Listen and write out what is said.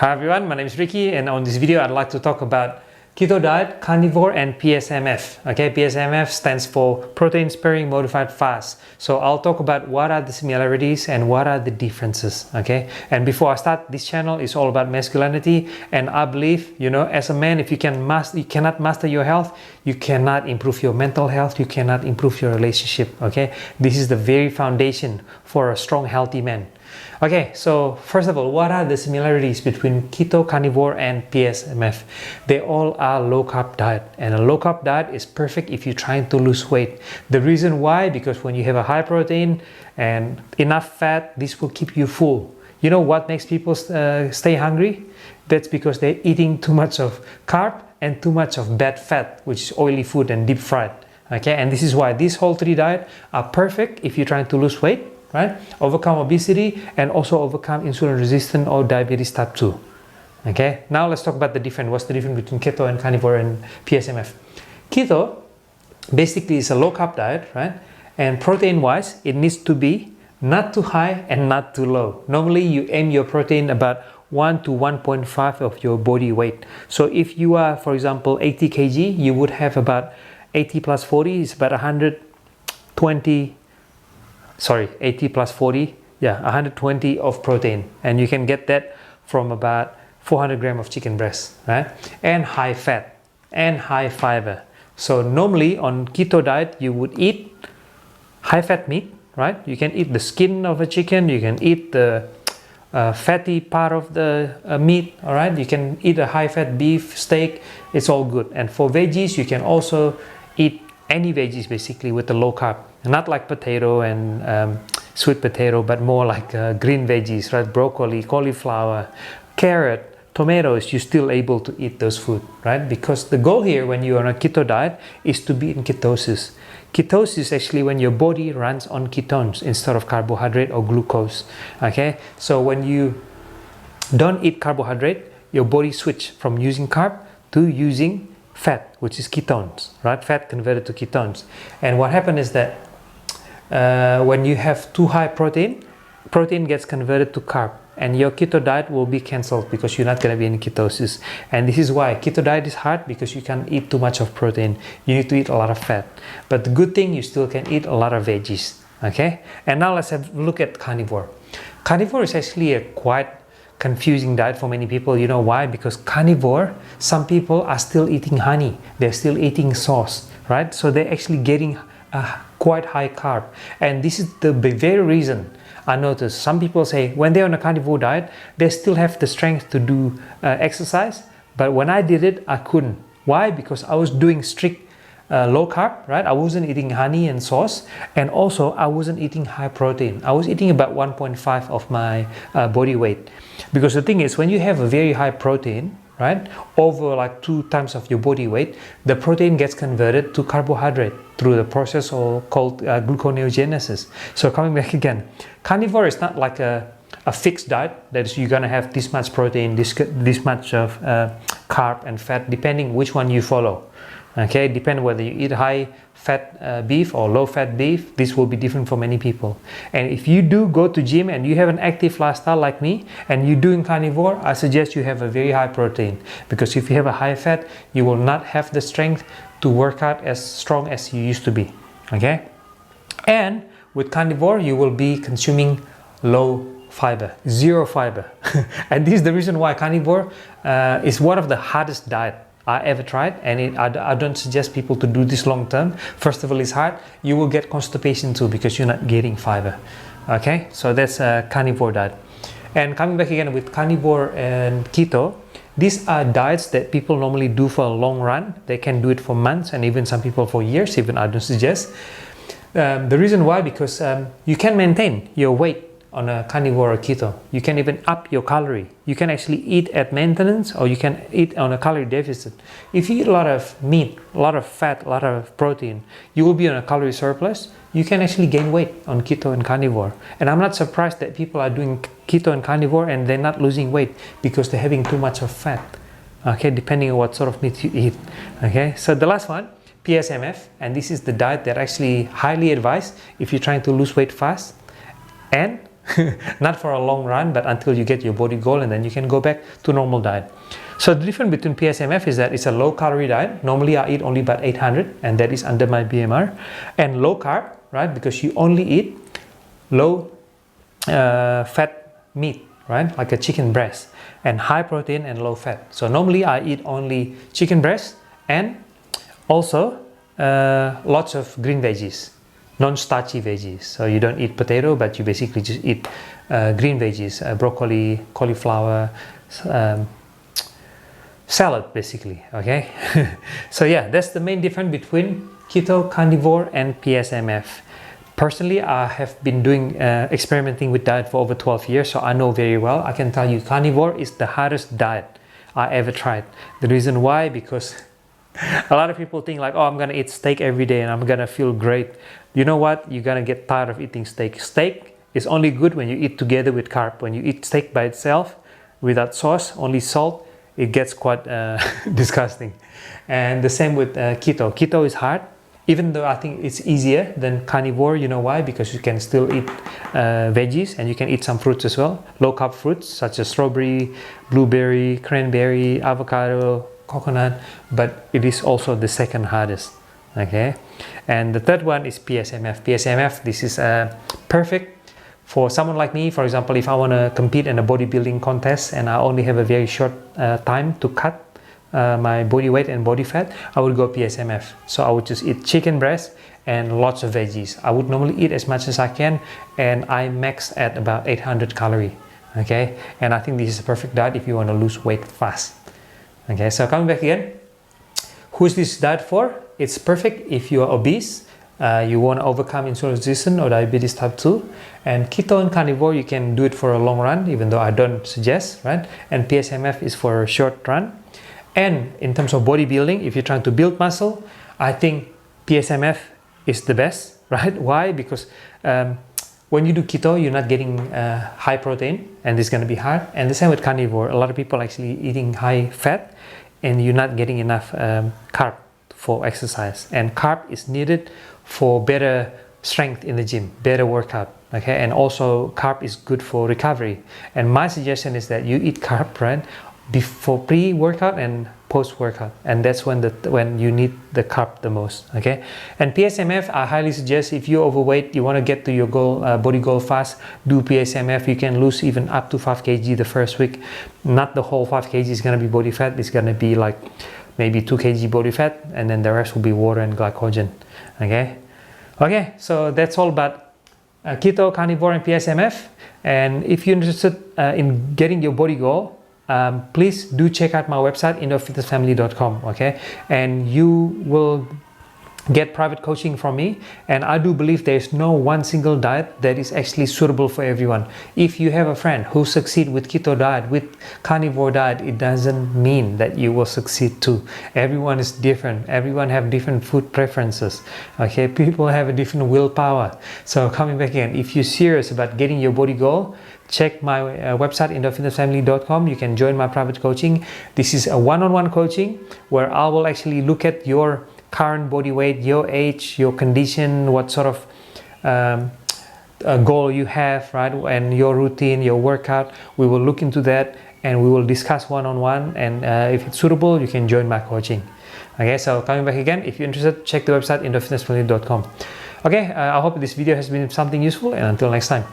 Hi everyone, my name is Ricky, and on this video I'd like to talk about keto diet, carnivore, and PSMF. Okay, PSMF stands for protein sparing modified fast. So I'll talk about what are the similarities and what are the differences. Okay, and before I start, this channel is all about masculinity, and I believe, as a man, if you cannot master your health, you cannot improve your mental health, you cannot improve your relationship. Okay, this is the very foundation for a strong, healthy man. Okay, so first of all, what are the similarities between keto, carnivore, and PSMF? They all are low carb diet, and a low carb diet is perfect if you're trying to lose weight. The reason why, because when you have a high protein and enough fat, this will keep you full. You know what makes people stay hungry? That's because they're eating too much of carb and too much of bad fat, which is oily food and deep fried. Okay, and this is why these whole three diets are perfect if you're trying to lose weight, right? Overcome obesity and also overcome insulin resistance or diabetes type 2. Okay, now let's talk about what's the difference between keto and carnivore and PSMF. Keto basically is a low carb diet, right? And protein wise, it needs to be not too high and not too low. Normally you aim your protein about 1 to 1.5 of your body weight. So if you are, for example, 80 kg, you would have about 80 plus 40 is about 120 of protein, and you can get that from about 400 grams of chicken breast, right? And high fat and high fiber. So normally on keto diet you would eat high fat meat, right? You can eat the skin of a chicken, you can eat the fatty part of the meat, all right? You can eat a high fat beef steak, it's all good. And for veggies, you can also eat any veggies basically with the low carb, not like potato and sweet potato, but more like green veggies, right? Broccoli, cauliflower, carrot, tomatoes. You're still able to eat those food, right? Because the goal here when you're on a keto diet is to be in ketosis. Ketosis is actually when your body runs on ketones instead of carbohydrate or glucose. Okay, so when you don't eat carbohydrate, your body switch from using carb to using fat, which is ketones, right? Fat converted to ketones. And what happens is that when you have too high protein gets converted to carb, and your keto diet will be cancelled because you're not going to be in ketosis. And this is why keto diet is hard, because you can't eat too much of protein. You need to eat a lot of fat. But the good thing, you still can eat a lot of veggies. Okay, and now let's have a look at carnivore. Carnivore is actually a quite confusing diet for many people. You know why? Because carnivore, some people are still eating honey, they're still eating sauce, right? So they're actually getting a quite high carb, and this is the very reason I noticed some people say when they're on a carnivore diet, they still have the strength to do exercise, but when I did it, I couldn't. Why? Because I was doing strict low carb, right? I wasn't eating honey and sauce, and also I wasn't eating high protein. I was eating about 1.5 of my body weight. Because the thing is, when you have a very high protein, right, over like 2 times of your body weight, the protein gets converted to carbohydrate through the process called gluconeogenesis. So coming back again, carnivore is not like a fixed diet that is you're gonna have this much protein, this much of carb and fat, depending which one you follow. Okay, depending whether you eat high fat beef or low fat beef, this will be different for many people. And if you do go to gym and you have an active lifestyle like me and you're doing carnivore, I suggest you have a very high protein, because if you have a high fat, you will not have the strength to work out as strong as you used to be. Okay, and with carnivore you will be consuming low fiber, zero fiber. And this is the reason why carnivore is one of the hardest diet I ever tried, and I don't suggest people to do this long term. First of all, it's hard. You will get constipation too because you're not getting fiber. Okay, so that's a carnivore diet. And coming back again with carnivore and keto, these are diets that people normally do for a long run. They can do it for months and even some people for years. Even I don't suggest. The reason why, because you can maintain your weight on a carnivore or keto. You can even up your calorie. You can actually eat at maintenance, or you can eat on a calorie deficit. If you eat a lot of meat, a lot of fat, a lot of protein, you will be on a calorie surplus. You can actually gain weight on keto and carnivore. And I'm not surprised that people are doing keto and carnivore and they're not losing weight, because they're having too much of fat. Okay, depending on what sort of meat you eat. Okay, so the last one, PSMF, and this is the diet that I actually highly advise if you're trying to lose weight fast. And not for a long run, but until you get your body goal, and then you can go back to normal diet. So the difference between PSMF is that it's a low calorie diet. Normally I eat only about 800, and that is under my BMR. And low carb, right? Because you only eat low fat meat, right? Like a chicken breast, and high protein and low fat. So normally I eat only chicken breast and also lots of green veggies, non-starchy veggies. So you don't eat potato, but you basically just eat green veggies, broccoli, cauliflower, salad basically, okay? So yeah, that's the main difference between keto, carnivore, and PSMF. Personally, I have been doing experimenting with diet for over 12 years, so I know very well. I can tell you carnivore is the hardest diet I ever tried. The reason why, because a lot of people think like, oh, I'm gonna eat steak every day and I'm gonna feel great. You know what? You're gonna get tired of eating steak. Steak is only good when you eat together with carb. When you eat steak by itself, without sauce, only salt, it gets quite disgusting. And the same with keto. Keto is hard, even though I think it's easier than carnivore. You know why? Because you can still eat veggies, and you can eat some fruits as well. Low carb fruits such as strawberry, blueberry, cranberry, avocado, coconut, but it is also the second hardest. Okay, and the third one is PSMF. PSMF, this is perfect for someone like me. For example, if I want to compete in a bodybuilding contest and I only have a very short time to cut my body weight and body fat, I would go PSMF. So I would just eat chicken breast and lots of veggies. I would normally eat as much as I can, and I max at about 800 calories. Okay, and I think this is a perfect diet if you want to lose weight fast. Okay, so coming back again, who's this diet for? It's perfect if you are obese, you want to overcome insulin resistance or diabetes type 2. And keto and carnivore, you can do it for a long run, even though I don't suggest, right? And PSMF is for a short run. And in terms of bodybuilding, if you're trying to build muscle, I think PSMF is the best, right? Why? Because when you do keto, you're not getting high protein, and it's going to be hard. And the same with carnivore. A lot of people actually eating high fat, and you're not getting enough carb for exercise. And carb is needed for better strength in the gym, better workout. Okay, and also carb is good for recovery. And my suggestion is that you eat carb, right, before pre-workout and post-workout, and that's when you need the carb the most. Okay, and PSMF, I highly suggest if you're overweight, you want to get to your goal, body goal fast, do PSMF. You can lose even up to 5 kg the first week. Not the whole 5 kg is going to be body fat. It's going to be like maybe 2 kg body fat, and then the rest will be water and glycogen. Okay, so that's all about keto, carnivore, and PSMF. And if you're interested in getting your body goal, please do check out my website, indofitnessfamily.com. okay, and you will get private coaching from me. And I do believe there's no one single diet that is actually suitable for everyone. If you have a friend who succeeds with keto diet, with carnivore diet, it doesn't mean that you will succeed too. Everyone is different. Everyone have different food preferences. Okay, people have a different willpower. So coming back again, if you're serious about getting your body goal, check my website, indofitnessfamily.com. You can join my private coaching. This is a one-on-one coaching where I will actually look at your current body weight, your age, your condition, what sort of goal you have, right, and your routine, your workout. We will look into that, and we will discuss one-on-one, and if it's suitable, you can join my coaching. Okay, so coming back again, if you're interested, check the website, indofitnessfamily.com. Okay, I hope this video has been something useful, and until next time.